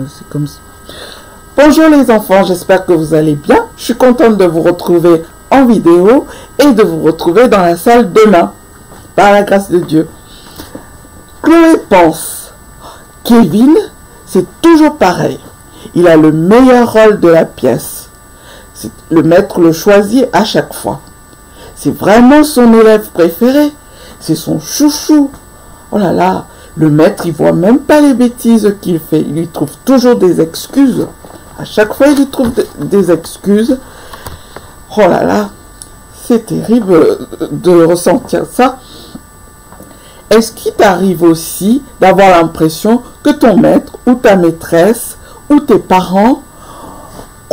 c'est comme ça. Bonjour les enfants, j'espère que vous allez bien. Je suis contente de vous retrouver en vidéo et de vous retrouver dans la salle demain, par la grâce de Dieu. Chloé pense, Kevin, c'est toujours pareil. Il a le meilleur rôle de la pièce. Le maître le choisit à chaque fois. C'est vraiment son élève préféré. C'est son chouchou. Oh là là, le maître, il voit même pas les bêtises qu'il fait. Il lui trouve toujours des excuses. À chaque fois, il lui trouve des excuses. Oh là là, c'est terrible de ressentir ça. Est-ce qu'il t'arrive aussi d'avoir l'impression que ton maître ou ta maîtresse ou tes parents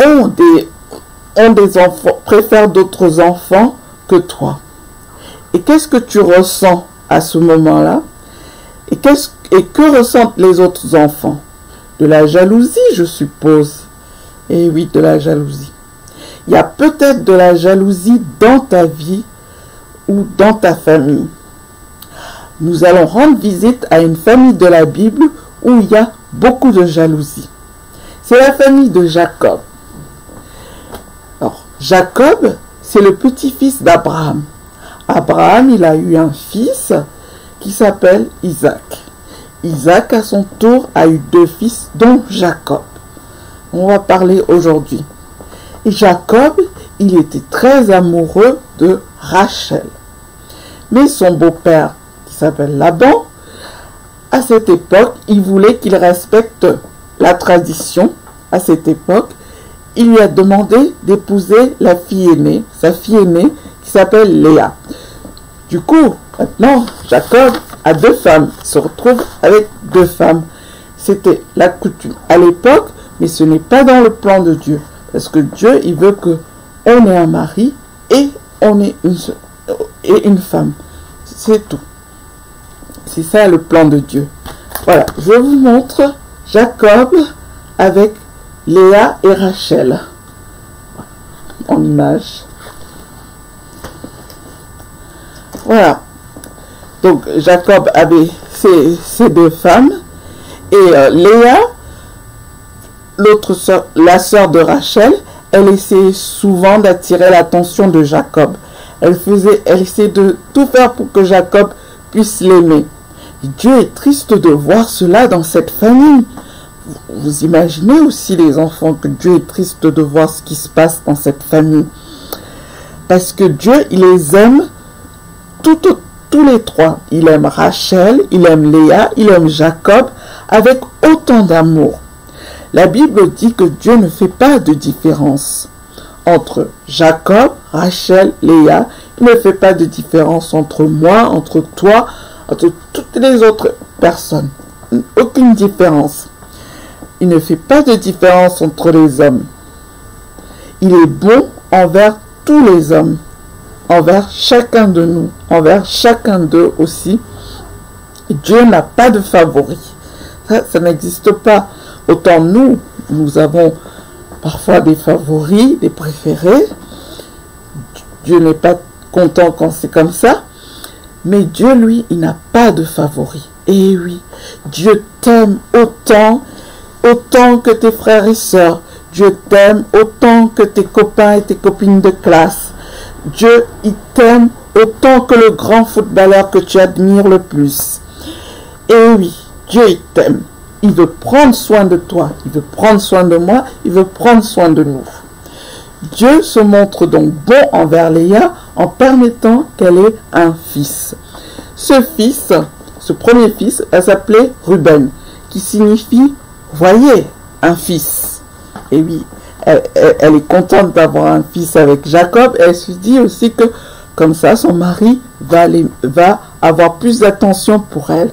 ont des enfants, préfèrent d'autres enfants que toi? Et qu'est-ce que tu ressens à ce moment-là? Et que ressentent les autres enfants? De la jalousie, je suppose. Eh oui, de la jalousie. Il y a peut-être de la jalousie dans ta vie ou dans ta famille. Nous allons rendre visite à une famille de la Bible où il y a beaucoup de jalousie. C'est la famille de Jacob. Alors, Jacob, c'est le petit-fils d'Abraham. Abraham, il a eu un fils qui s'appelle Isaac. Isaac, à son tour, a eu 2 fils, dont Jacob. On va parler aujourd'hui. Et Jacob, il était très amoureux de Rachel. Mais son beau-père, qui s'appelle Laban, à cette époque, il voulait qu'il respecte la tradition. À cette époque, il lui a demandé d'épouser la fille aînée, sa fille aînée, qui s'appelle Léa. Du coup, maintenant, Jacob a 2 femmes, il se retrouve avec 2 femmes. C'était la coutume à l'époque, mais ce n'est pas dans le plan de Dieu. Parce que Dieu, il veut que on ait un mari et on ait une femme. C'est tout. C'est ça le plan de Dieu. Voilà, je vous montre Jacob avec Léa et Rachel. En image. Voilà. Donc Jacob avait ses 2 femmes. Et Léa, l'autre sœur, la sœur de Rachel, elle essayait souvent d'attirer l'attention de Jacob. Elle essayait de tout faire pour que Jacob puisse l'aimer. Dieu est triste de voir cela dans cette famille. Vous imaginez aussi les enfants que Dieu est triste de voir ce qui se passe dans cette famille. Parce que Dieu, il les aime tous les 3. Il aime Rachel, il aime Léa, il aime Jacob avec autant d'amour. La Bible dit que Dieu ne fait pas de différence entre Jacob, Rachel, Léa. Il ne fait pas de différence entre moi, entre toi, entre toutes les autres personnes. Aucune différence. Il ne fait pas de différence entre les hommes. Il est bon envers tous les hommes, envers chacun de nous, envers chacun d'eux aussi. Dieu n'a pas de favoris. Ça n'existe pas. Autant nous avons parfois des favoris, des préférés. Dieu n'est pas content quand c'est comme ça. Mais Dieu, lui, il n'a pas de favoris. Et oui, Dieu t'aime autant que tes frères et sœurs. Dieu t'aime autant que tes copains et tes copines de classe. Dieu, il t'aime autant que le grand footballeur que tu admires le plus. Et oui, Dieu, il t'aime. Il veut prendre soin de toi. Il veut prendre soin de moi. Il veut prendre soin de nous. Dieu se montre donc bon envers Léa en permettant qu'elle ait un fils. Ce fils, ce premier fils, elle s'appelait Ruben, qui signifie « voyez, un fils ». Et oui, elle est contente d'avoir un fils avec Jacob. Et elle se dit aussi que comme ça, son mari va avoir plus d'attention pour elle.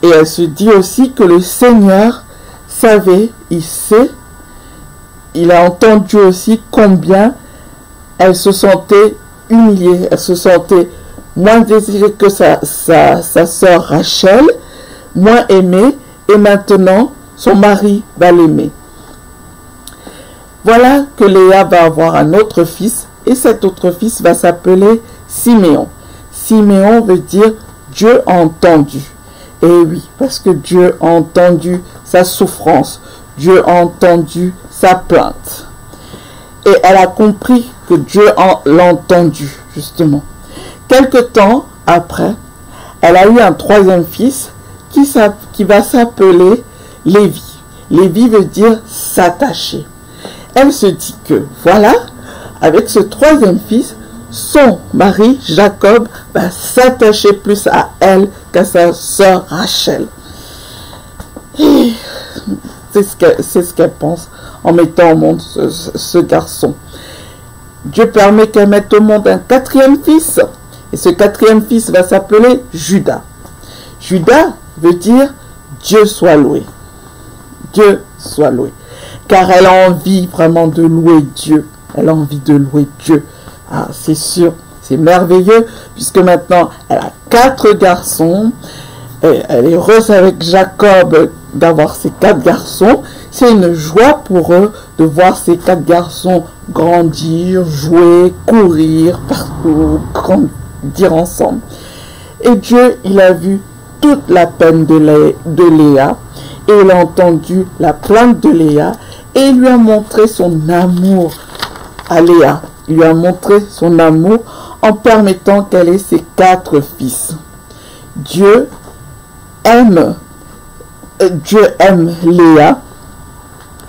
Et elle se dit aussi que le Seigneur savait, il sait, il a entendu aussi combien elle se sentait humiliée, elle se sentait moins désirée que sa sœur Rachel, moins aimée, et maintenant son mari va l'aimer. Voilà que Léa va avoir un autre fils, et cet autre fils va s'appeler Siméon. Siméon veut dire Dieu a entendu. Et oui, parce que Dieu a entendu sa souffrance. Dieu a entendu sa plainte. Et elle a compris que Dieu l'a entendu, justement. Quelque temps après, elle a eu un troisième fils qui va s'appeler Lévi. Lévi veut dire s'attacher. Elle se dit que, voilà, avec ce troisième fils, son mari, Jacob, va s'attacher plus à elle qu'à sa sœur Rachel. C'est ce qu'elle pense en mettant au monde ce garçon. Dieu permet qu'elle mette au monde un quatrième fils. Et ce quatrième fils va s'appeler Judas. Judas veut dire Dieu soit loué. Dieu soit loué. Car elle a envie vraiment de louer Dieu. Elle a envie de louer Dieu. Ah, c'est sûr, c'est merveilleux, puisque maintenant, elle a 4 garçons. Et elle est heureuse avec Jacob d'avoir ces 4 garçons. C'est une joie pour eux de voir ces 4 garçons grandir, jouer, courir, partout, grandir ensemble. Et Dieu, il a vu toute la peine de Léa, et il a entendu la plainte de Léa, et il lui a montré son amour à Léa. Il lui a montré son amour en permettant qu'elle ait ses 4 fils. Dieu aime Léa,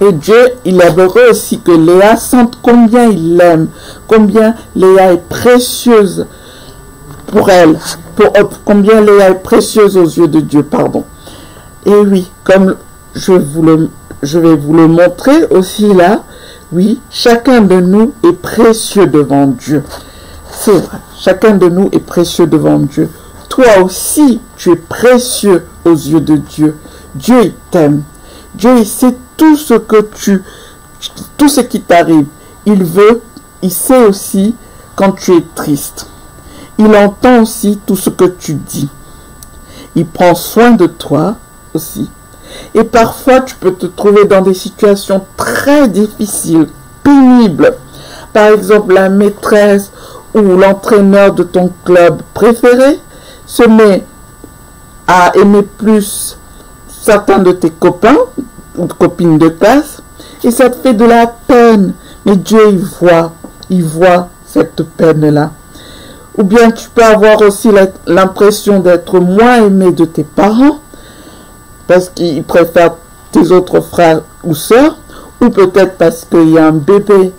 et Dieu, il aimerait aussi que Léa sente combien il l'aime, combien Léa est précieuse pour elle, combien Léa est précieuse aux yeux de Dieu, pardon. Et oui, comme je vais vous le montrer aussi là, oui, chacun de nous est précieux devant Dieu. C'est vrai, chacun de nous est précieux devant Dieu. Toi aussi, tu es précieux aux yeux de Dieu. Dieu, il t'aime. Dieu, il sait tout ce qui t'arrive. Il sait aussi quand tu es triste. Il entend aussi tout ce que tu dis. Il prend soin de toi aussi. Et parfois, tu peux te trouver dans des situations très difficiles, pénibles. Par exemple, la maîtresse ou l'entraîneur de ton club préféré se met à aimer plus certains de tes copains ou copines de classe, et ça te fait de la peine. Mais Dieu, il voit cette peine-là. Ou bien tu peux avoir aussi l'impression d'être moins aimé de tes parents, parce qu'ils préfèrent tes autres frères ou sœurs, ou peut-être parce qu'il y a un bébé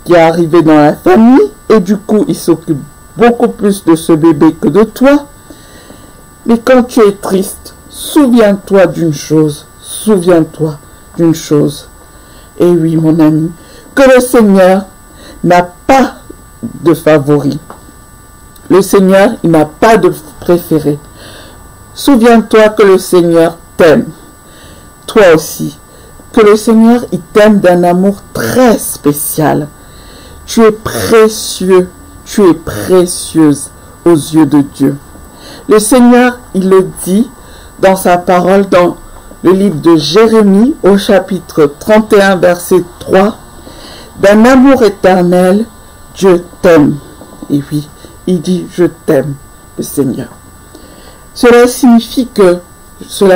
qui est arrivé dans la famille, et du coup, ils s'occupent beaucoup plus de ce bébé que de toi. Mais quand tu es triste, souviens-toi d'une chose, Et oui, mon ami, que le Seigneur n'a pas de favori. Le Seigneur, il n'a pas de préféré. Souviens-toi que le Seigneur t'aime. Toi aussi. Que le Seigneur, il t'aime d'un amour très spécial. Tu es précieux. Tu es précieuse aux yeux de Dieu. Le Seigneur, il le dit dans sa parole, dans le livre de Jérémie, au chapitre 31, verset 3. D'un amour éternel, Dieu t'aime. Et oui, il dit, je t'aime, le Seigneur. Cela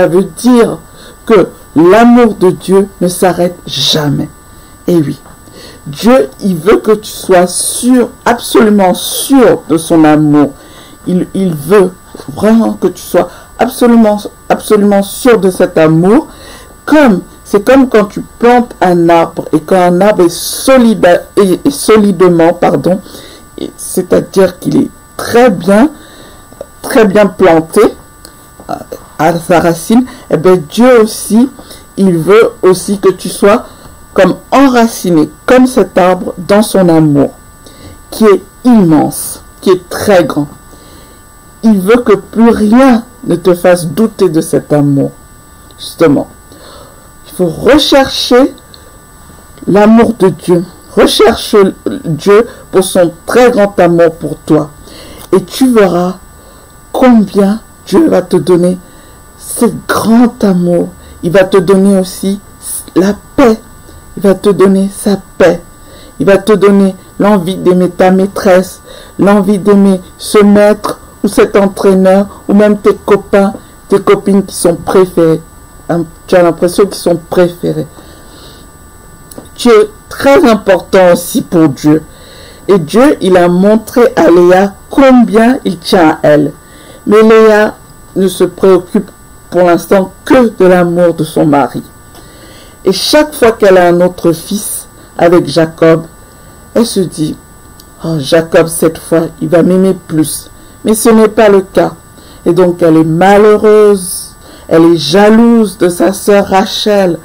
veut dire que l'amour de Dieu ne s'arrête jamais. Et oui, Dieu, il veut que tu sois sûr, absolument sûr de son amour. Il veut vraiment que tu sois absolument sûr de cet amour. C'est comme quand tu plantes un arbre, et quand un arbre est solidement, c'est-à-dire qu'il est très bien planté à sa racine, et bien Dieu aussi, il veut aussi que tu sois comme enraciné, comme cet arbre dans son amour, qui est immense, qui est très grand. Il veut que plus rien ne te fasse douter de cet amour. Justement, il faut rechercher l'amour de Dieu. Recherche Dieu pour son très grand amour pour toi. Et tu verras combien Dieu va te donner ce grand amour. Il va te donner aussi la paix. Il va te donner sa paix. Il va te donner l'envie d'aimer ta maîtresse, l'envie d'aimer ce maître ou cet entraîneur, ou même tes copains tes copines qui sont préférées. Tu as l'impression qu'ils sont préférés. Tu es très important aussi pour Dieu. Et Dieu, il a montré à Léa combien il tient à elle. Mais Léa ne se préoccupe pour l'instant que de l'amour de son mari. Et chaque fois qu'elle a un autre fils avec Jacob, elle se dit, oh, Jacob, cette fois, il va m'aimer plus. Mais ce n'est pas le cas. Et donc, elle est malheureuse. Elle est jalouse de sa sœur Rachel.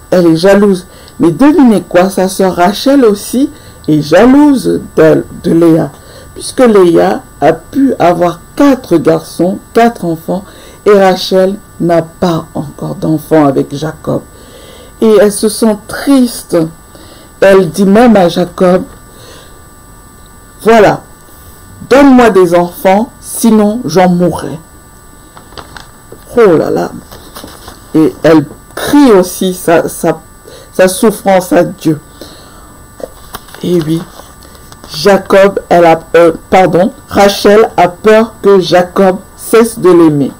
Elle est jalouse. Mais devinez quoi, sa sœur Rachel aussi est jalouse de Léa. Puisque Léa a pu avoir 4 garçons, 4 enfants, et Rachel n'a pas encore d'enfants avec Jacob. Et elle se sent triste. Elle dit même à Jacob, voilà, donne-moi des enfants, sinon j'en mourrai. Oh là là. Et elle crie aussi sa souffrance à Dieu. Et oui, Rachel a peur que Jacob cesse de l'aimer.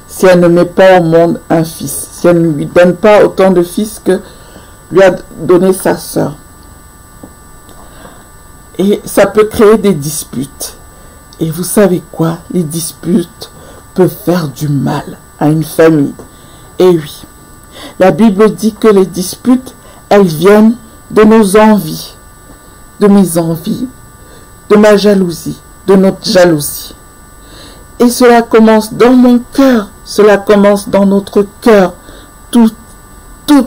Si elle ne met pas au monde un fils, si elle ne lui donne pas autant de fils que lui a donné sa sœur. Et ça peut créer des disputes. Et vous savez quoi? Les disputes peuvent faire du mal à une famille. Et oui, la Bible dit que les disputes, elles viennent de nos envies, de mes envies, de ma jalousie, de notre jalousie. Et cela commence dans mon cœur, cela commence dans notre cœur, tous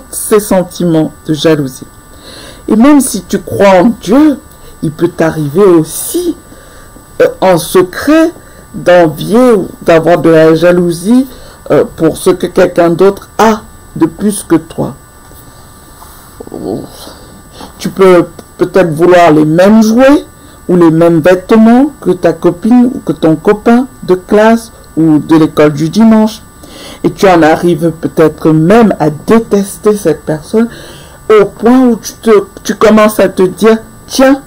ces sentiments de jalousie. Et même si tu crois en Dieu, il peut t'arriver aussi en secret d'envier ou d'avoir de la jalousie pour ce que quelqu'un d'autre a de plus que toi. Tu peux peut-être vouloir les mêmes jouets ou les mêmes vêtements que ta copine ou que ton copain de classe ou de l'école du dimanche. Et tu en arrives peut-être même à détester cette personne au point où tu commences à te dire, tiens,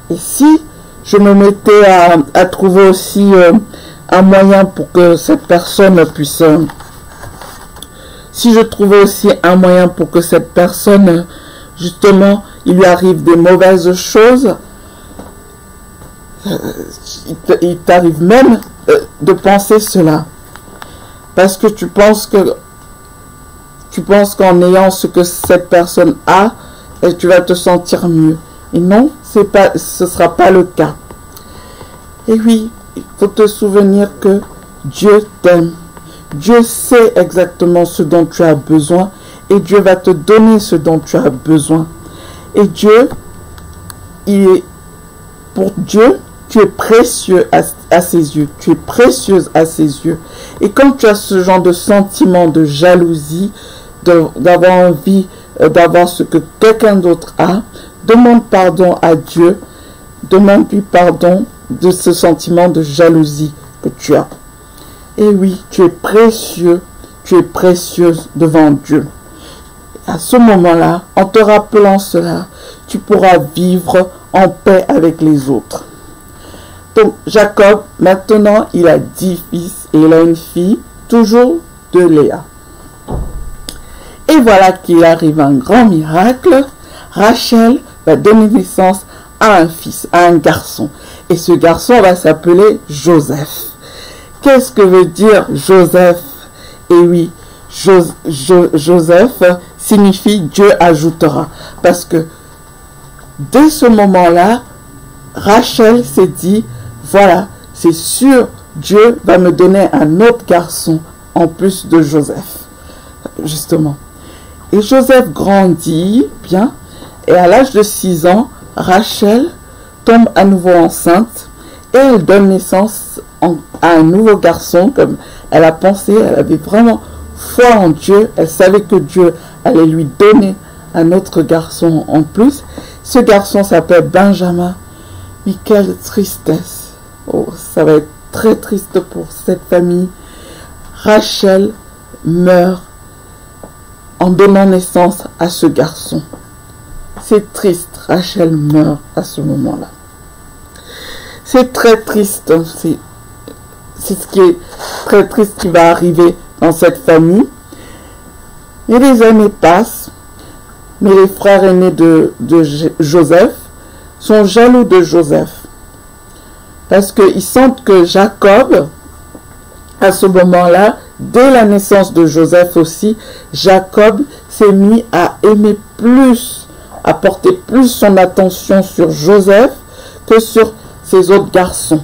et si je me mettais à trouver aussi un moyen pour que cette personne puisse... si je trouvais aussi un moyen pour que cette personne, justement, il lui arrive des mauvaises choses, il t'arrive même de penser cela. Parce que tu penses qu'en ayant ce que cette personne a, tu vas te sentir mieux. Et non, ce sera pas le cas. Et oui, il faut te souvenir que Dieu t'aime. Dieu sait exactement ce dont tu as besoin et Dieu va te donner ce dont tu as besoin. Et Dieu, pour Dieu, tu es précieux à ses yeux. Tu es précieuse à ses yeux. Et quand tu as ce genre de sentiment de jalousie, d'avoir envie d'avoir ce que quelqu'un d'autre a, demande pardon à Dieu. Demande-lui pardon de ce sentiment de jalousie que tu as. Et oui, tu es précieux, tu es précieuse devant Dieu. À ce moment-là, en te rappelant cela, tu pourras vivre en paix avec les autres. Donc, Jacob, maintenant, il a 10 fils et il a une fille, toujours de Léa. Et voilà qu'il arrive un grand miracle. Rachel va donner naissance à un fils, à un garçon. Et ce garçon va s'appeler Joseph. Qu'est-ce que veut dire Joseph? Et oui, Joseph signifie Dieu ajoutera. Parce que dès ce moment-là, Rachel s'est dit, voilà, c'est sûr, Dieu va me donner un autre garçon en plus de Joseph. Justement. Et Joseph grandit bien. Et à l'âge de 6 ans, Rachel tombe à nouveau enceinte. Et elle donne naissance à un nouveau garçon, comme elle a pensé, elle avait vraiment foi en Dieu, elle savait que Dieu allait lui donner un autre garçon en plus. Ce garçon s'appelle Benjamin. Mais quelle tristesse! Oh, ça va être très triste pour cette famille. Rachel meurt en donnant naissance à ce garçon. C'est triste, Rachel meurt à ce moment-là. C'est très triste, c'est ce qui est très triste qui va arriver dans cette famille. Et les années passent, mais les frères aînés de Joseph sont jaloux de Joseph. Parce qu'ils sentent que Jacob, à ce moment-là, dès la naissance de Joseph aussi, Jacob s'est mis à aimer plus, à porter plus son attention sur Joseph que sur ses autres garçons.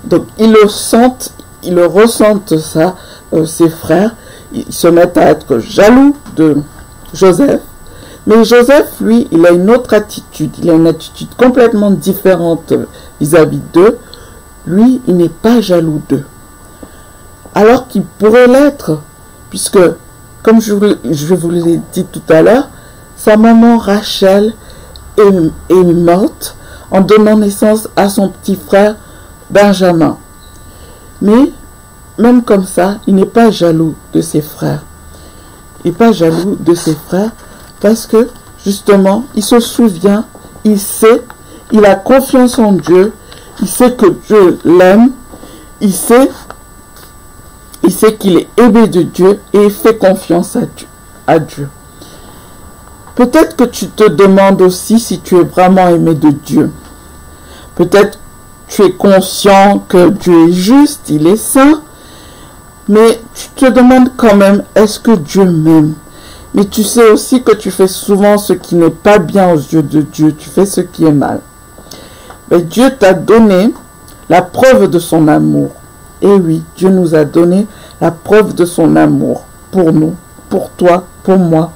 Donc ils le sentent, ils le ressentent ça, ses frères, ils se mettent à être jaloux de Joseph. Mais Joseph, lui, il a une autre attitude, il a une attitude complètement différente vis-à-vis d'eux. Lui, il n'est pas jaloux d'eux. Alors qu'il pourrait l'être, puisque, comme je vous l'ai dit tout à l'heure, sa maman Rachel est morte en donnant naissance à son petit frère Benjamin. Mais, même comme ça, il n'est pas jaloux de ses frères. Il n'est pas jaloux de ses frères parce que, justement, il se souvient, il sait, il a confiance en Dieu, il sait que Dieu l'aime, il sait qu'il est aimé de Dieu et il fait confiance à Dieu. Peut-être que tu te demandes aussi si tu es vraiment aimé de Dieu. Peut-être tu es conscient que Dieu est juste, il est saint, mais tu te demandes quand même, est-ce que Dieu m'aime? Mais tu sais aussi que tu fais souvent ce qui n'est pas bien aux yeux de Dieu, tu fais ce qui est mal. Mais Dieu t'a donné la preuve de son amour. Et oui, Dieu nous a donné la preuve de son amour pour nous, pour toi, pour moi.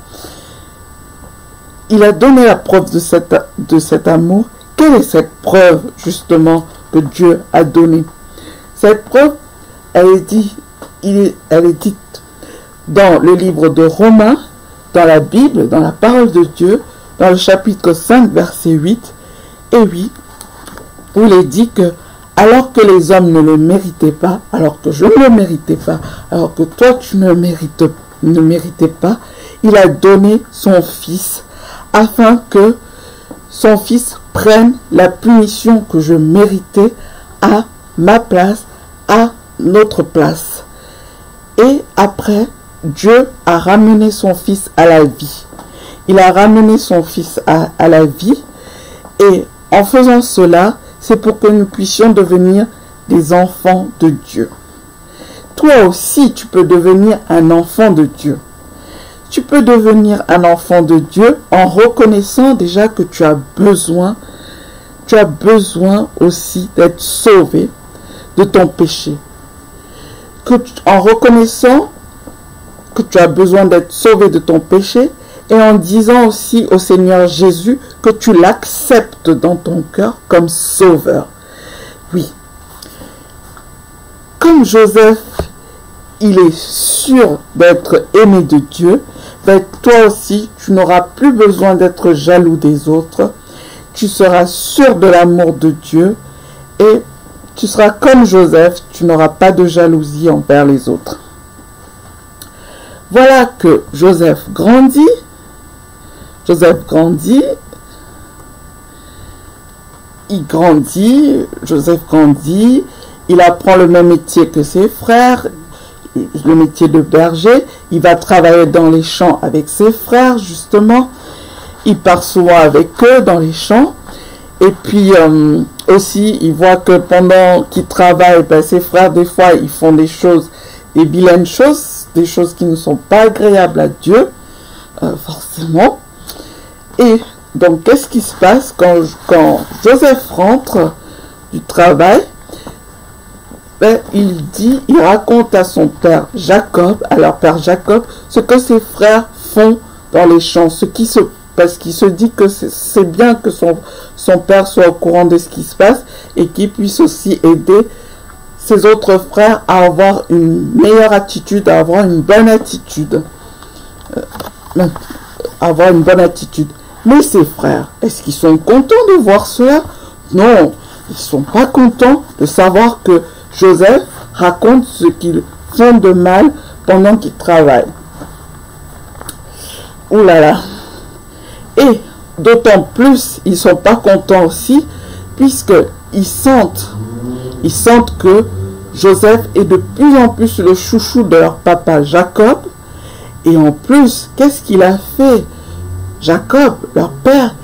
Il a donné la preuve de cet amour. Quelle est cette preuve, justement, que Dieu a donnée? Cette preuve, elle est dite dans le livre de Romains, dans la Bible, dans la parole de Dieu, dans le chapitre 5, verset 8. Et oui, où il est dit que alors que les hommes ne le méritaient pas, alors que je ne le méritais pas, alors que toi tu ne méritais pas, il a donné son Fils afin que son Fils prenne la punition que je méritais à ma place, à notre place. Et après, Dieu a ramené son Fils à la vie. Il a ramené son Fils à la vie et en faisant cela, c'est pour que nous puissions devenir des enfants de Dieu. Toi aussi, tu peux devenir un enfant de Dieu. Tu peux devenir un enfant de Dieu en reconnaissant déjà que tu as besoin aussi d'être sauvé de ton péché. En reconnaissant que tu as besoin d'être sauvé de ton péché, et en disant aussi au Seigneur Jésus que tu l'acceptes dans ton cœur comme sauveur. Oui. Comme Joseph, il est sûr d'être aimé de Dieu, ben toi aussi, tu n'auras plus besoin d'être jaloux des autres. Tu seras sûr de l'amour de Dieu et tu seras comme Joseph, tu n'auras pas de jalousie envers les autres. Voilà que Joseph grandit. Joseph grandit, il apprend le même métier que ses frères, le métier de berger, il va travailler dans les champs avec ses frères, justement, il part souvent avec eux dans les champs, et puis aussi, il voit que pendant qu'il travaille, ben, ses frères, des fois, ils font des choses, des vilaines choses, des choses qui ne sont pas agréables à Dieu, forcément. Et donc, qu'est-ce qui se passe quand Joseph rentre du travail? Ben, il raconte à son père Jacob, à leur père Jacob, ce que ses frères font dans les champs, parce qu'il se dit que c'est bien que son père soit au courant de ce qui se passe et qu'il puisse aussi aider ses autres frères à avoir une meilleure attitude, à avoir une bonne attitude. Mais ses frères, est-ce qu'ils sont contents de voir cela? Non, ils ne sont pas contents de savoir que Joseph raconte ce qu'ils font de mal pendant qu'ils travaillent. Ouh là là. Et d'autant plus, ils ne sont pas contents aussi, puisqu'ils sentent que Joseph est de plus en plus le chouchou de leur papa Jacob. Et en plus, qu'est-ce qu'il a fait? Jacob, leur père,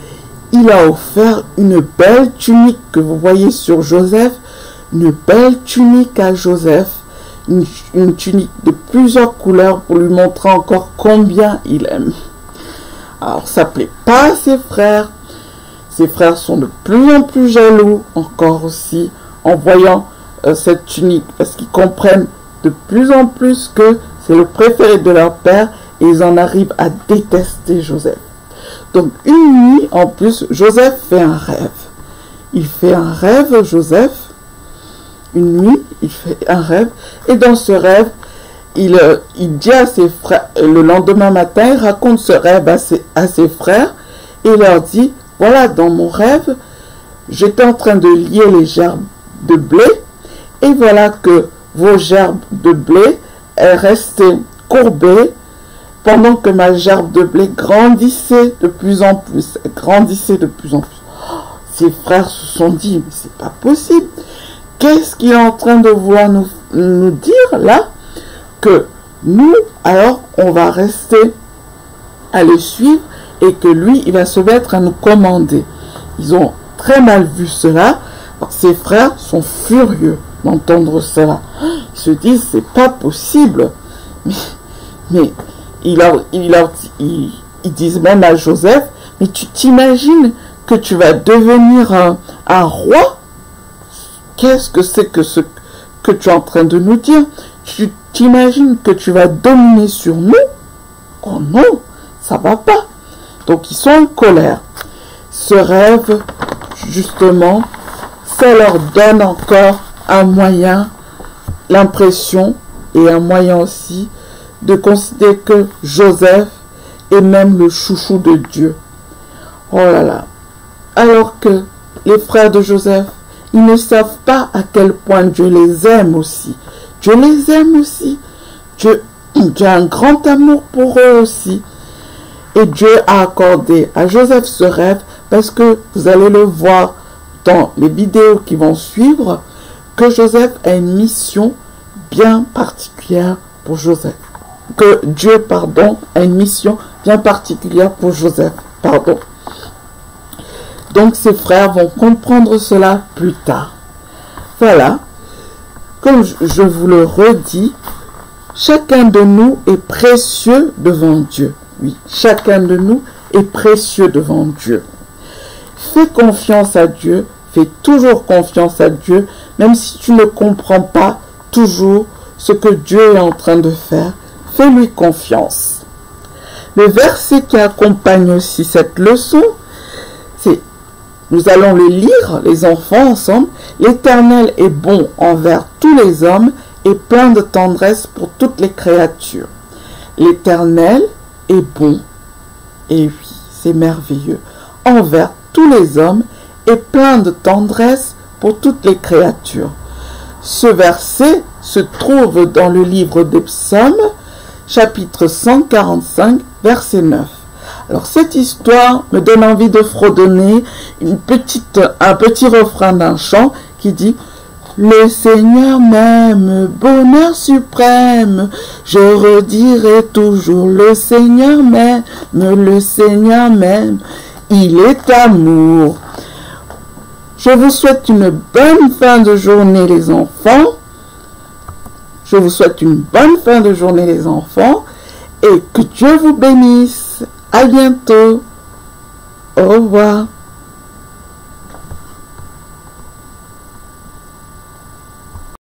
il a offert une belle tunique que vous voyez sur Joseph, une belle tunique à Joseph, une tunique de plusieurs couleurs pour lui montrer encore combien il aime. Alors, ça ne plaît pas à ses frères. Ses frères sont de plus en plus jaloux encore aussi en voyant cette tunique parce qu'ils comprennent de plus en plus que c'est le préféré de leur père et ils en arrivent à détester Joseph. Donc une nuit en plus, Joseph fait un rêve. Il fait un rêve, Joseph. Une nuit, il fait un rêve et dans ce rêve, il dit à ses frères, le lendemain matin, il raconte ce rêve à ses frères et il leur dit, voilà, dans mon rêve, j'étais en train de lier les gerbes de blé et voilà que vos gerbes de blé restaient courbées pendant que ma gerbe de blé grandissait de plus en plus. Ses frères se sont dit, mais c'est pas possible. Qu'est-ce qu'il est en train de vouloir nous dire là? Que nous, alors, on va rester à le suivre et que lui, il va se mettre à nous commander. Ils ont très mal vu cela. Alors, ses frères sont furieux d'entendre cela. Ils se disent, c'est pas possible. Mais ils disent même à Joseph, mais tu t'imagines que tu vas devenir un roi? Qu'est-ce que c'est que ce que tu es en train de nous dire? Tu t'imagines que tu vas dominer sur nous? Oh non, ça va pas. Donc ils sont en colère. Ce rêve, justement, ça leur donne encore un moyen, l'impression et un moyen aussi de considérer que Joseph est même le chouchou de Dieu. Oh là là. Alors que les frères de Joseph, ils ne savent pas à quel point Dieu les aime aussi. Dieu les aime aussi. Dieu a un grand amour pour eux aussi. Et Dieu a accordé à Joseph ce rêve parce que vous allez le voir dans les vidéos qui vont suivre que Joseph a une mission bien particulière pour Joseph. Que Dieu, a une mission bien particulière pour Joseph. Donc ses frères vont comprendre cela plus tard. Voilà. Comme je vous le redis, chacun de nous est précieux devant Dieu. Oui, chacun de nous est précieux devant Dieu. Fais confiance à Dieu, fais toujours confiance à Dieu, même si tu ne comprends pas toujours ce que Dieu est en train de faire, fais-lui confiance. Le verset qui accompagne aussi cette leçon, c'est, nous allons le lire, les enfants, ensemble. L'Éternel est bon envers tous les hommes et plein de tendresse pour toutes les créatures. L'Éternel est bon, et oui, c'est merveilleux, envers tous les hommes et plein de tendresse pour toutes les créatures. Ce verset se trouve dans le livre des Psaumes, chapitre 145, verset 9. Alors cette histoire me donne envie de fredonner un petit refrain d'un chant qui dit « Le Seigneur m'aime, bonheur suprême, je redirai toujours, le Seigneur m'aime, il est amour. » Je vous souhaite une bonne fin de journée les enfants. Je vous souhaite une bonne fin de journée les enfants et que Dieu vous bénisse. À bientôt. Au revoir.